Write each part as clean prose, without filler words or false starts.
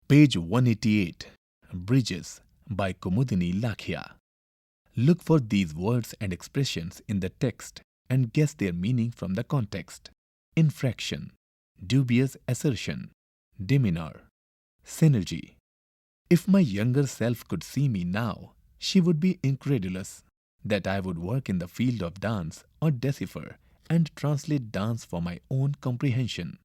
Page 188. Bridges by Kumudini Lakhia. Look for these words and expressions in the text and guess their meaning from the context. Infraction, dubious assertion, demeanor, synergy. If my younger self could see me now, she would be incredulous that I would work in the field of dance or decipher and translate dance for my own comprehension.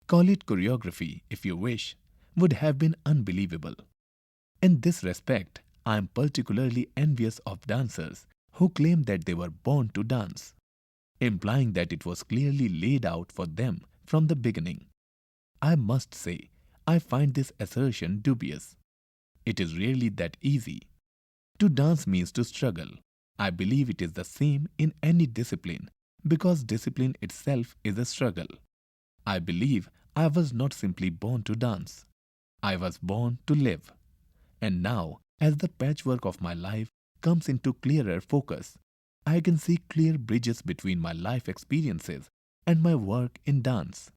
Call it choreography if you wish, would have been unbelievable. In this respect, I am particularly envious of dancers who claim that they were born to dance, implying that it was clearly laid out for them from the beginning. I must say, I find this assertion dubious. It is really that easy. To dance means to struggle. I believe it is the same in any discipline because discipline itself is a struggle. I believe I was not simply born to dance. I was born to live. And now, as the patchwork of my life comes into clearer focus, I can see clear bridges between my life experiences and my work in dance.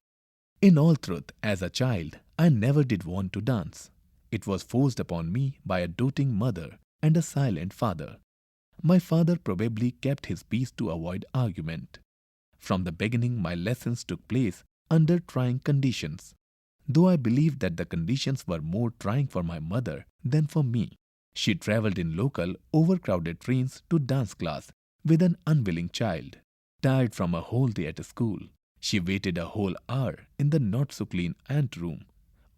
In all truth, as a child, I never did want to dance. It was forced upon me by a doting mother and a silent father. My father probably kept his peace to avoid argument. From the beginning, my lessons took place under trying conditions, though I believe that the conditions were more trying for my mother than for me. She travelled in local, overcrowded trains to dance class with an unwilling child. Tired from a whole day at school, she waited a whole hour in the not-so-clean anteroom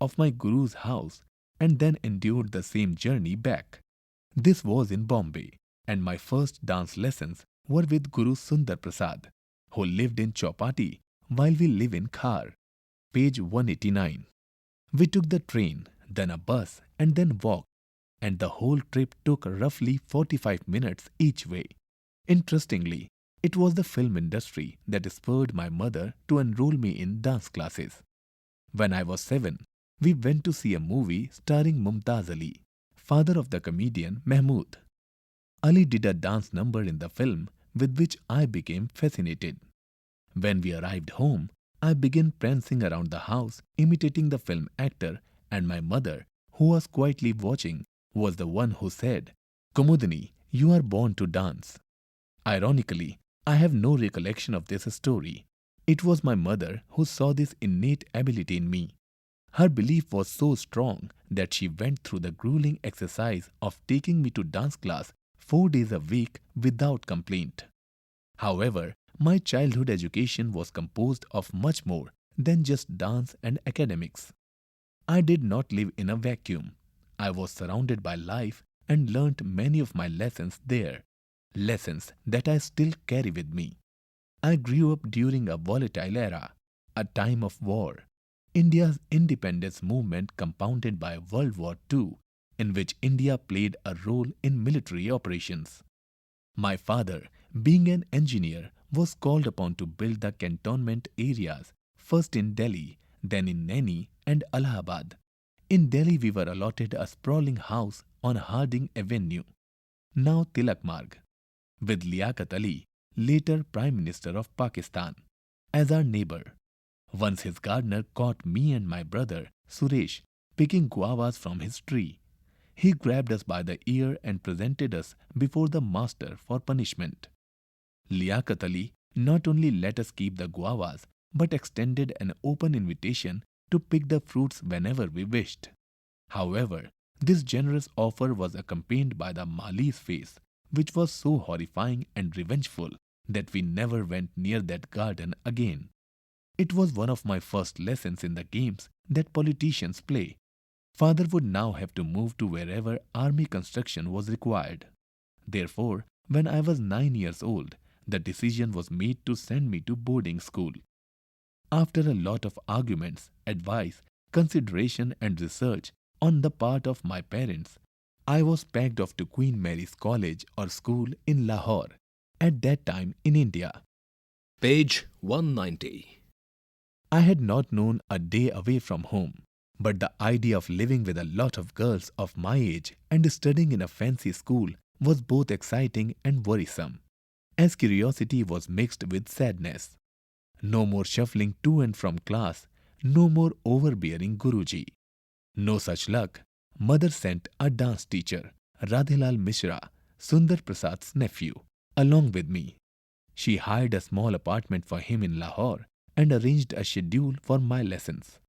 of my guru's house and then endured the same journey back. This was in Bombay, and my first dance lessons were with Guru Sundar Prasad, who lived in Chowpatty while we live in Khar. Page 189. We took the train, then a bus, and then walked, and the whole trip took roughly 45 minutes each way. Interestingly, it was the film industry that spurred my mother to enroll me in dance classes. When I was 7, we went to see a movie starring Mumtaz Ali, father of the comedian Mahmood. Ali did a dance number in the film with which I became fascinated. When we arrived home, I began prancing around the house, imitating the film actor, and my mother, who was quietly watching, was the one who said, "Kumudini, you are born to dance." Ironically, I have no recollection of this story. It was my mother who saw this innate ability in me. Her belief was so strong that she went through the grueling exercise of taking me to dance class 4 days a week without complaint. However, my childhood education was composed of much more than just dance and academics. I did not live in a vacuum. I was surrounded by life and learnt many of my lessons there, lessons that I still carry with me. I grew up during a volatile era, a time of war, India's independence movement compounded by World War II, in which India played a role in military operations. My father, being an engineer, was called upon to build the cantonment areas, first in Delhi, then in Naini and Allahabad. In Delhi, we were allotted a sprawling house on Harding Avenue, now Tilak Marg, with Liaquat Ali, later Prime Minister of Pakistan, as our neighbor. Once his gardener caught me and my brother, Suresh, picking guavas from his tree. He grabbed us by the ear and presented us before the master for punishment. Liaquat Ali not only let us keep the guavas, but extended an open invitation to pick the fruits whenever we wished. However, this generous offer was accompanied by the Mali's face, which was so horrifying and revengeful that we never went near that garden again. It was one of my first lessons in the games that politicians play. Father would now have to move to wherever army construction was required. Therefore, when I was 9 years old, the decision was made to send me to boarding school. After a lot of arguments, advice, consideration and research on the part of my parents, I was packed off to Queen Mary's College or school in Lahore, at that time in India. Page 190. I had not known a day away from home, but the idea of living with a lot of girls of my age and studying in a fancy school was both exciting and worrisome, as curiosity was mixed with sadness. No more shuffling to and from class, no more overbearing Guruji. No such luck. Mother sent a dance teacher, Radhilal Mishra, Sundar Prasad's nephew, along with me. She hired a small apartment for him in Lahore and arranged a schedule for my lessons.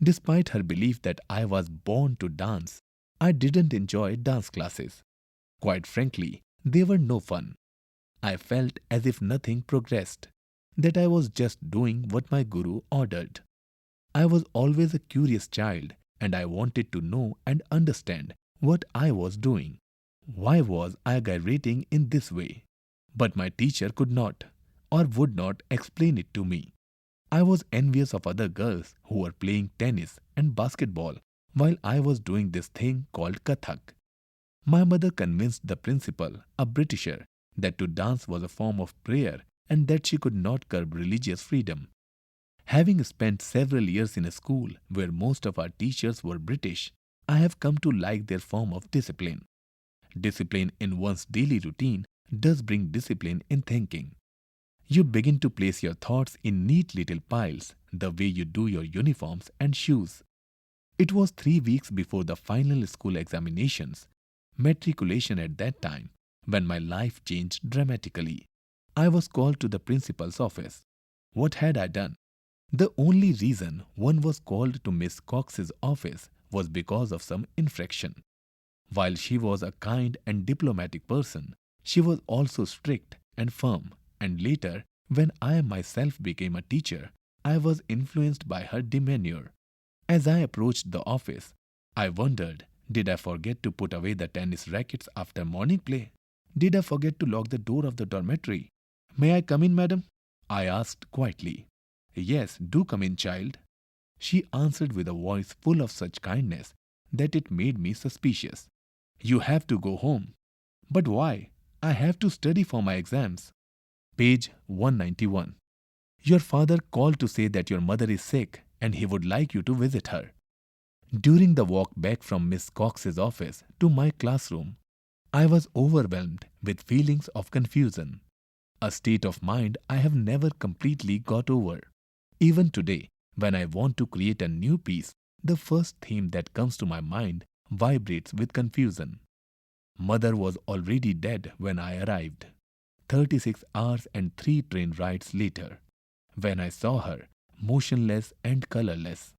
Despite her belief that I was born to dance, I didn't enjoy dance classes. Quite frankly, they were no fun. I felt as if nothing progressed, that I was just doing what my guru ordered. I was always a curious child and I wanted to know and understand what I was doing. Why was I gyrating in this way? But my teacher could not or would not explain it to me. I was envious of other girls who were playing tennis and basketball while I was doing this thing called Kathak. My mother convinced the principal, a Britisher, that to dance was a form of prayer and that she could not curb religious freedom. Having spent several years in a school where most of our teachers were British, I have come to like their form of discipline. Discipline in one's daily routine does bring discipline in thinking. You begin to place your thoughts in neat little piles, the way you do your uniforms and shoes. It was 3 weeks before the final school examinations, matriculation at that time, when my life changed dramatically. I was called to the principal's office. What had I done? The only reason one was called to Miss Cox's office was because of some infraction. While she was a kind and diplomatic person, she was also strict and firm, and later, when I myself became a teacher, I was influenced by her demeanor. As I approached the office, I wondered, did I forget to put away the tennis rackets after morning play? Did I forget to lock the door of the dormitory? May I come in, madam? I asked quietly. Yes, do come in, child. She answered with a voice full of such kindness that it made me suspicious. You have to go home. But why? I have to study for my exams. Page 191. Your father called to say that your mother is sick and he would like you to visit her. During the walk back from Miss Cox's office to my classroom, I was overwhelmed with feelings of confusion, a state of mind I have never completely got over. Even today, when I want to create a new piece, the first theme that comes to my mind vibrates with confusion. Mother was already dead when I arrived. 36 hours and 3 train rides later, when I saw her, motionless and colorless,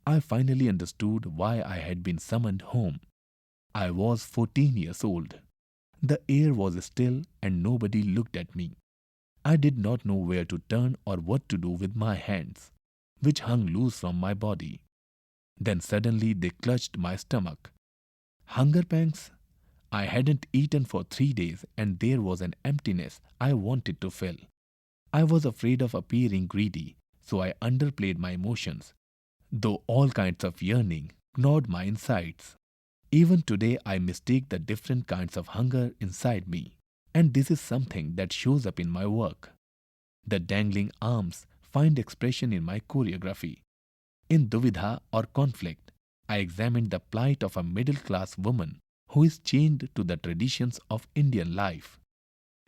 I finally understood why I had been summoned home. I was 14 years old. The air was still and nobody looked at me. I did not know where to turn or what to do with my hands, which hung loose from my body. Then suddenly they clutched my stomach. Hunger pangs? I hadn't eaten for 3 days and there was an emptiness I wanted to fill. I was afraid of appearing greedy, so I underplayed my emotions, though all kinds of yearning gnawed my insides. Even today I mistake the different kinds of hunger inside me, and this is something that shows up in my work. The dangling arms find expression in my choreography. In Duvidha or Conflict, I examined the plight of a middle-class woman who is chained to the traditions of Indian life.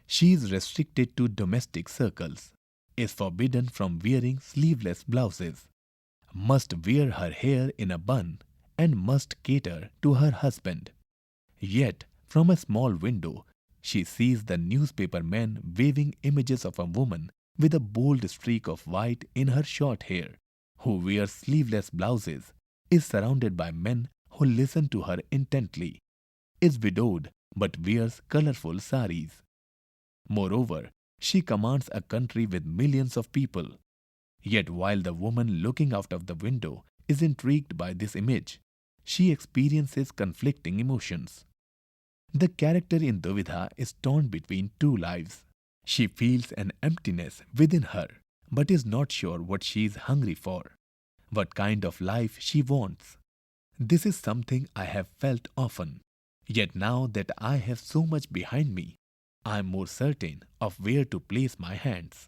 She is restricted to domestic circles, is forbidden from wearing sleeveless blouses, must wear her hair in a bun, and must cater to her husband. Yet, from a small window, she sees the newspaper men waving images of a woman with a bold streak of white in her short hair, who wears sleeveless blouses, is surrounded by men who listen to her intently, is widowed but wears colorful saris. Moreover, she commands a country with millions of people. Yet while the woman looking out of the window is intrigued by this image, she experiences conflicting emotions. The character in Duvidha is torn between two lives. She feels an emptiness within her, but is not sure what she is hungry for, what kind of life she wants. This is something I have felt often. Yet now that I have so much behind me, I am more certain of where to place my hands.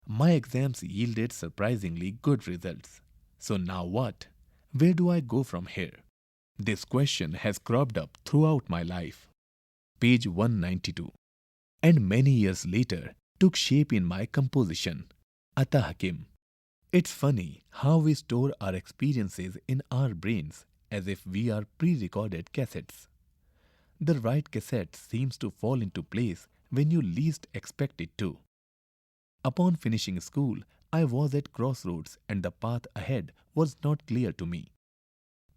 My exams yielded surprisingly good results. So now what? Where do I go from here? This question has cropped up throughout my life. Page 192. And many years later took shape in my composition, Ata Hakim. It's funny how we store our experiences in our brains as if we are pre-recorded cassettes. The right cassette seems to fall into place when you least expect it to. Upon finishing school, I was at crossroads and the path ahead was not clear to me.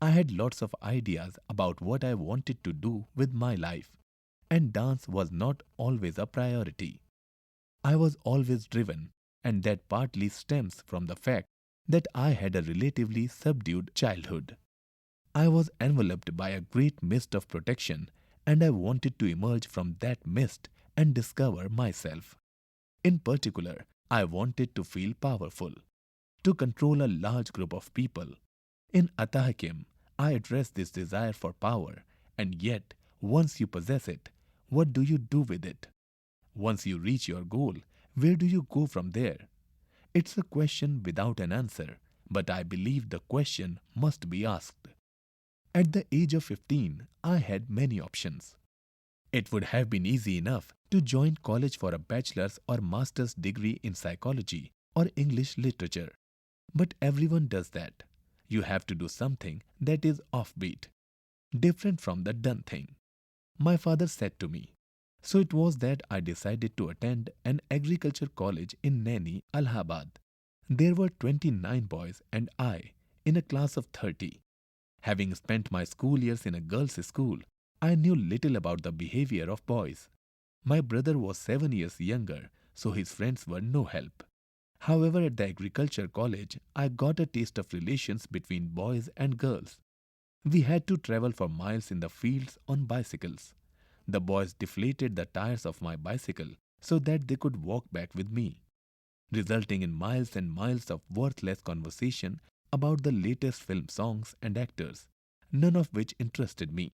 I had lots of ideas about what I wanted to do with my life, and dance was not always a priority. I was always driven, and that partly stems from the fact that I had a relatively subdued childhood. I was enveloped by a great mist of protection, and I wanted to emerge from that mist and discover myself. In particular, I wanted to feel powerful, to control a large group of people. In Atahakim, I address this desire for power, and yet, once you possess it, what do you do with it? Once you reach your goal, where do you go from there? It's a question without an answer, but I believe the question must be asked. At the age of 15, I had many options. It would have been easy enough to join college for a bachelor's or master's degree in psychology or English literature. But everyone does that. You have to do something that is offbeat, different from the done thing. My father said to me. So it was that I decided to attend an agriculture college in Naini, Allahabad. There were 29 boys and I in a class of 30. Having spent my school years in a girls' school, I knew little about the behavior of boys. My brother was 7 years younger, so his friends were no help. However, at the agriculture college, I got a taste of relations between boys and girls. We had to travel for miles in the fields on bicycles. The boys deflated the tires of my bicycle so that they could walk back with me, resulting in miles and miles of worthless conversation about the latest film songs and actors, none of which interested me.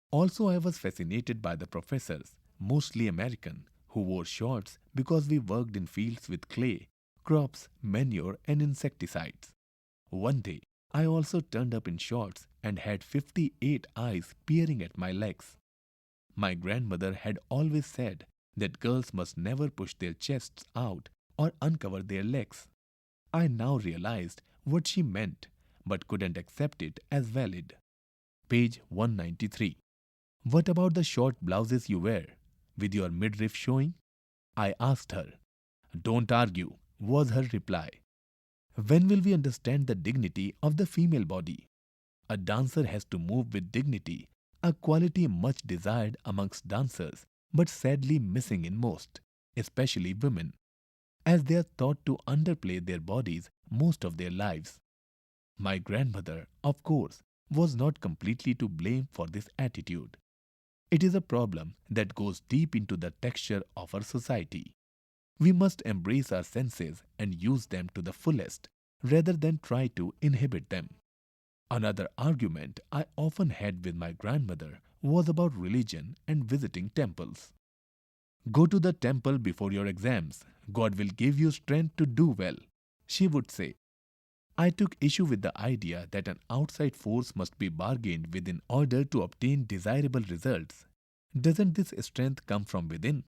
Also, I was fascinated by the professors, mostly American, who wore shorts because we worked in fields with clay, crops, manure, and insecticides. One day, I also turned up in shorts and had 58 eyes peering at my legs. My grandmother had always said that girls must never push their chests out or uncover their legs. I now realized what she meant, but couldn't accept it as valid. Page 193. What about the short blouses you wear, with your midriff showing? I asked her. Don't argue, was her reply. When will we understand the dignity of the female body? A dancer has to move with dignity, a quality much desired amongst dancers, but sadly missing in most, especially women, as they are taught to underplay their bodies most of their lives. My grandmother, of course, was not completely to blame for this attitude. It is a problem that goes deep into the texture of our society. We must embrace our senses and use them to the fullest, rather than try to inhibit them. Another argument I often had with my grandmother was about religion and visiting temples. Go to the temple before your exams. God will give you strength to do well, she would say. I took issue with the idea that an outside force must be bargained with in order to obtain desirable results. Doesn't this strength come from within?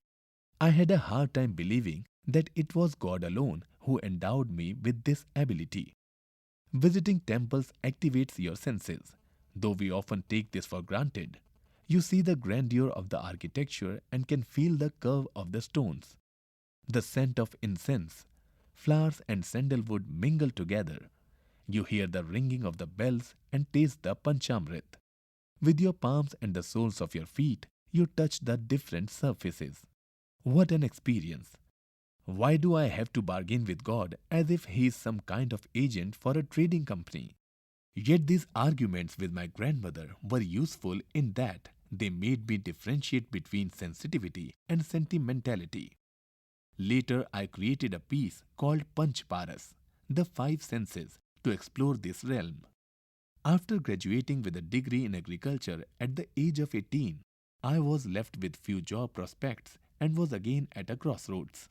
I had a hard time believing that it was God alone who endowed me with this ability. Visiting temples activates your senses, though we often take this for granted. You see the grandeur of the architecture and can feel the curve of the stones. The scent of incense, flowers and sandalwood mingle together. You hear the ringing of the bells and taste the panchamrit. With your palms and the soles of your feet, you touch the different surfaces. What an experience! Why do I have to bargain with God as if He is some kind of agent for a trading company? Yet these arguments with my grandmother were useful in that they made me differentiate between sensitivity and sentimentality. Later, I created a piece called Panch Paras, the Five Senses, to explore this realm. After graduating with a degree in agriculture at the age of 18, I was left with few job prospects and was again at a crossroads.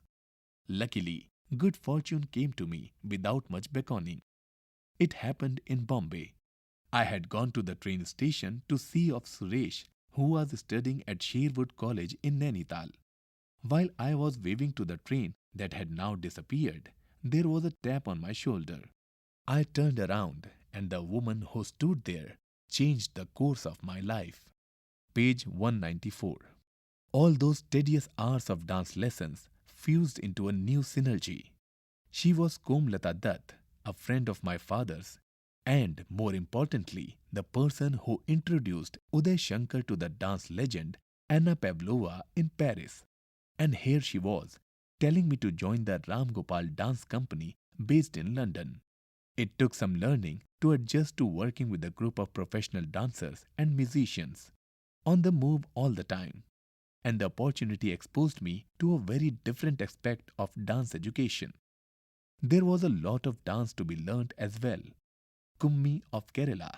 Luckily, good fortune came to me without much beckoning. It happened in Bombay. I had gone to the train station to see of Suresh, who was studying at Sherwood College in Nainital. While I was waving to the train that had now disappeared, there was a tap on my shoulder. I turned around, and the woman who stood there changed the course of my life. Page 194. All those tedious hours of dance lessons fused into a new synergy. She was Komlata Dutt, a friend of my father's, and more importantly, the person who introduced Uday Shankar to the dance legend Anna Pavlova in Paris. And here she was, telling me to join the Ram Gopal Dance Company based in London. It took some learning to adjust to working with a group of professional dancers and musicians, on the move all the time. And the opportunity exposed me to a very different aspect of dance education. There was a lot of dance to be learnt as well. Kummi of Kerala,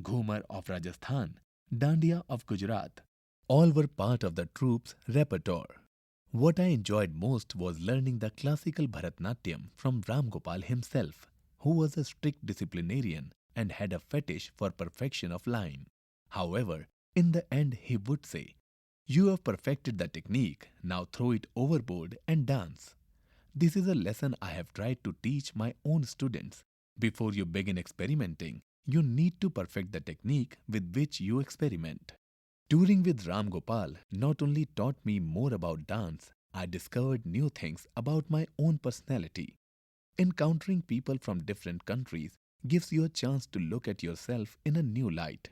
Ghumar of Rajasthan, Dandiya of Gujarat. All were part of the troupe's repertoire. What I enjoyed most was learning the classical Bharatnatyam from Ram Gopal himself, who was a strict disciplinarian and had a fetish for perfection of line. However, in the end he would say, "You have perfected the technique, now throw it overboard and dance." This is a lesson I have tried to teach my own students. Before you begin experimenting, you need to perfect the technique with which you experiment. Touring with Ram Gopal not only taught me more about dance, I discovered new things about my own personality. Encountering people from different countries gives you a chance to look at yourself in a new light.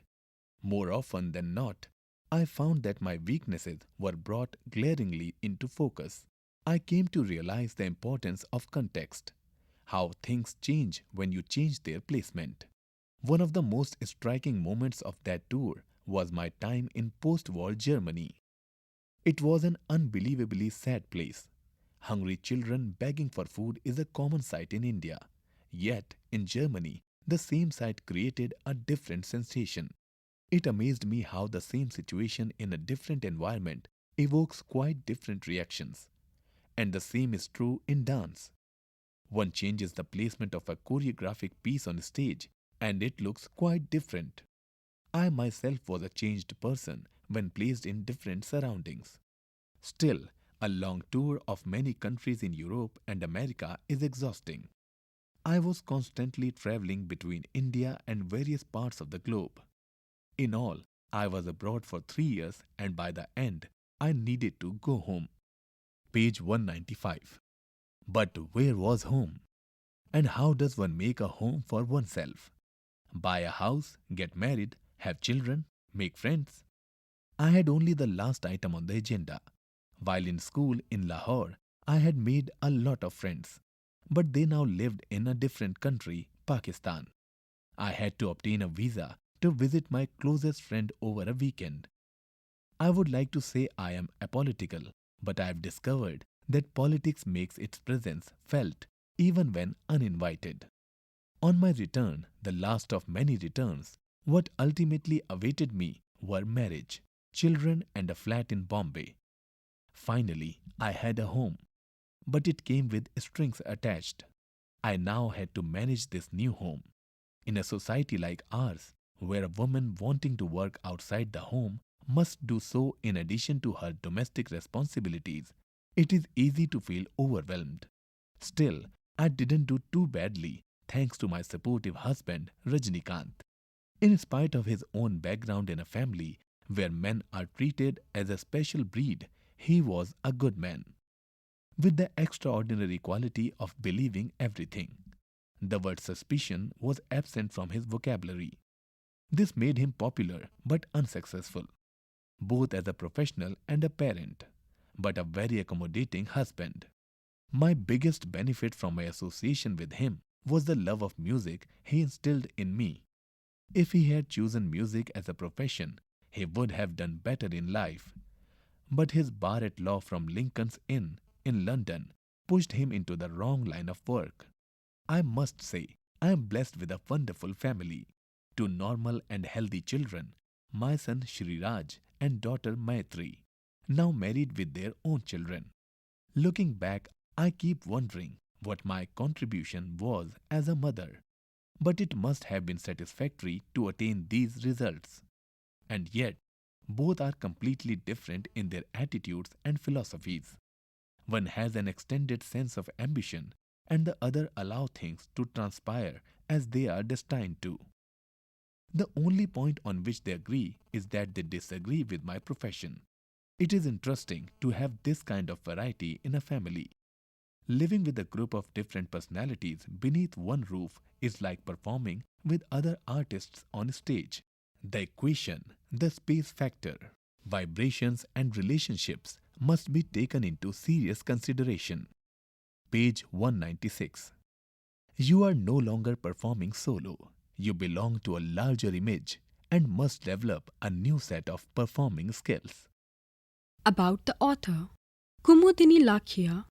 More often than not, I found that my weaknesses were brought glaringly into focus. I came to realize the importance of context, how things change when you change their placement. One of the most striking moments of that tour was my time in post-war Germany. It was an unbelievably sad place. Hungry children begging for food is a common sight in India. Yet, in Germany, the same sight created a different sensation. It amazed me how the same situation in a different environment evokes quite different reactions. And the same is true in dance. One changes the placement of a choreographic piece on stage, and it looks quite different. I myself was a changed person when placed in different surroundings. Still, a long tour of many countries in Europe and America is exhausting. I was constantly traveling between India and various parts of the globe. In all, I was abroad for 3 years, and by the end, I needed to go home. Page 195. But where was home? And how does one make a home for oneself? Buy a house, get married, have children, make friends? I had only the last item on the agenda. While in school in Lahore, I had made a lot of friends, but they now lived in a different country, Pakistan. I had to obtain a visa to visit my closest friend over a weekend. I would like to say I am apolitical, but I have discovered that politics makes its presence felt even when uninvited. On my return, the last of many returns, what ultimately awaited me were marriage, children, and a flat in Bombay. Finally, I had a home, but it came with strings attached. I now had to manage this new home. In a society like ours, where a woman wanting to work outside the home must do so in addition to her domestic responsibilities, it is easy to feel overwhelmed. Still, I didn't do too badly thanks to my supportive husband, Rajnikant. In spite of his own background in a family where men are treated as a special breed, he was a good man, with the extraordinary quality of believing everything. The word suspicion was absent from his vocabulary. This made him popular but unsuccessful, both as a professional and a parent, but a very accommodating husband. My biggest benefit from my association with him was the love of music he instilled in me. If he had chosen music as a profession, he would have done better in life. But his bar at law from Lincoln's Inn in London pushed him into the wrong line of work. I must say, I am blessed with a wonderful family. Two normal and healthy children, my son Shriraj and daughter Maitri, now married with their own children. Looking back, I keep wondering what my contribution was as a mother. But it must have been satisfactory to attain these results. And yet, both are completely different in their attitudes and philosophies. One has an extended sense of ambition, and the other allow things to transpire as they are destined to. The only point on which they agree is that they disagree with my profession. It is interesting to have this kind of variety in a family. Living with a group of different personalities beneath one roof is like performing with other artists on stage. The equation, the space factor, vibrations, and relationships must be taken into serious consideration. Page 196. You are no longer performing solo. You belong to a larger image and must develop a new set of performing skills. About the author, Kumudini Lakhia,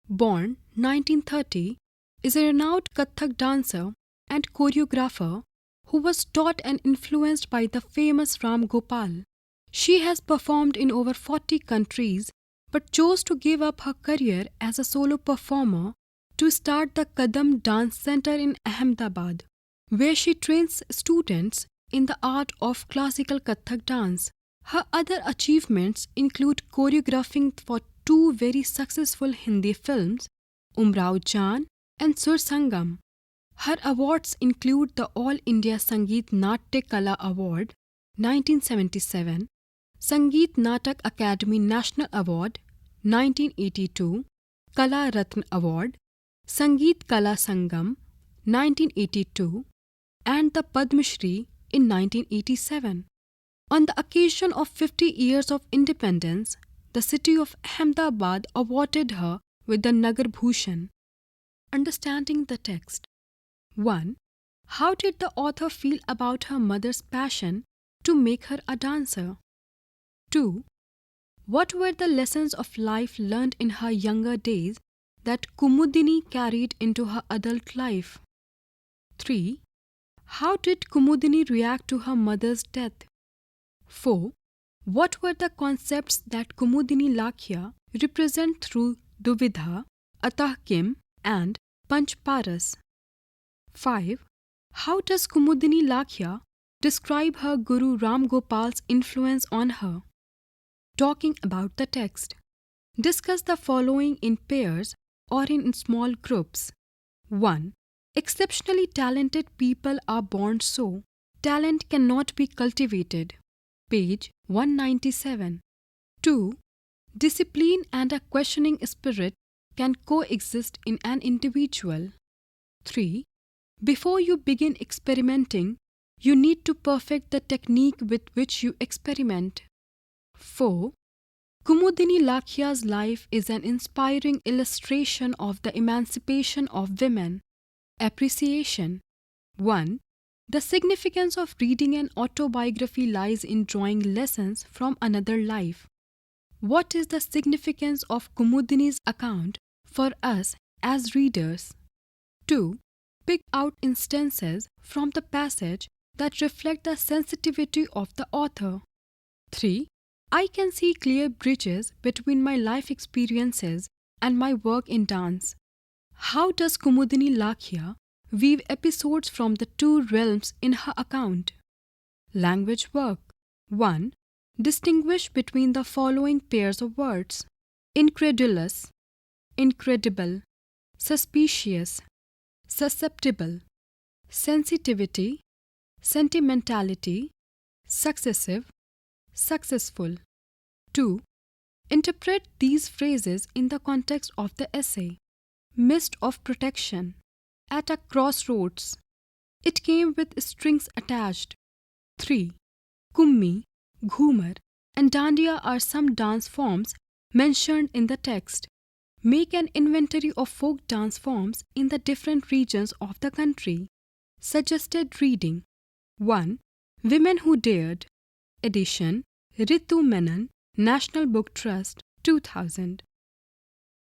born 1930, is a renowned Kathak dancer and choreographer who was taught and influenced by the famous Ram Gopal. She has performed in over 40 countries but chose to give up her career as a solo performer to start the Kadam Dance Center in Ahmedabad, where she trains students in the art of classical Kathak dance. Her other achievements include choreographing for two very successful Hindi films, Umrao Jaan and Sur Sangam. Her awards include the All India Sangeet Natya Kala Award 1977, Sangeet Natak Academy National Award 1982, Kala Ratna Award, Sangeet Kala Sangam 1982, and the Padma Shri in 1987. On the occasion of 50 years of independence, the city of Ahmedabad awarded her with the Nagar Bhushan. Understanding the text. 1. How did the author feel about her mother's passion to make her a dancer? 2. What were the lessons of life learned in her younger days that Kumudini carried into her adult life? 3. How did Kumudini react to her mother's death? 4. What were the concepts that Kumudini Lakhia represent through Duvidha, Atahkim, and Panchparas? 5. How does Kumudini Lakhia describe her Guru Ram Gopal's influence on her? Talking about the text. Discuss the following in pairs or in small groups. 1. Exceptionally talented people are born so. Talent cannot be cultivated. Page 197. 2. Discipline and a questioning spirit can coexist in an individual. 3. Before you begin experimenting, you need to perfect the technique with which you experiment. 4. Kumudini Lakhia's life is an inspiring illustration of the emancipation of women. Appreciation. 1. The significance of reading an autobiography lies in drawing lessons from another life. What is the significance of Kumudini's account for us as readers? 2. Pick out instances from the passage that reflect the sensitivity of the author. 3. I can see clear bridges between my life experiences and my work in dance. How does Kumudini Lakhia weave episodes from the two realms in her account? Language work. 1. Distinguish between the following pairs of words: incredulous, incredible, suspicious, susceptible, sensitivity, sentimentality, successive, successful. 2. Interpret these phrases in the context of the essay. Mist of protection. At a crossroads. It came with strings attached. 3. Kummi, Ghumar, and Dandiya are some dance forms mentioned in the text. Make an inventory of folk dance forms in the different regions of the country. Suggested reading. 1. Women Who Dared. Edition Ritu Menon, National Book Trust, 2000.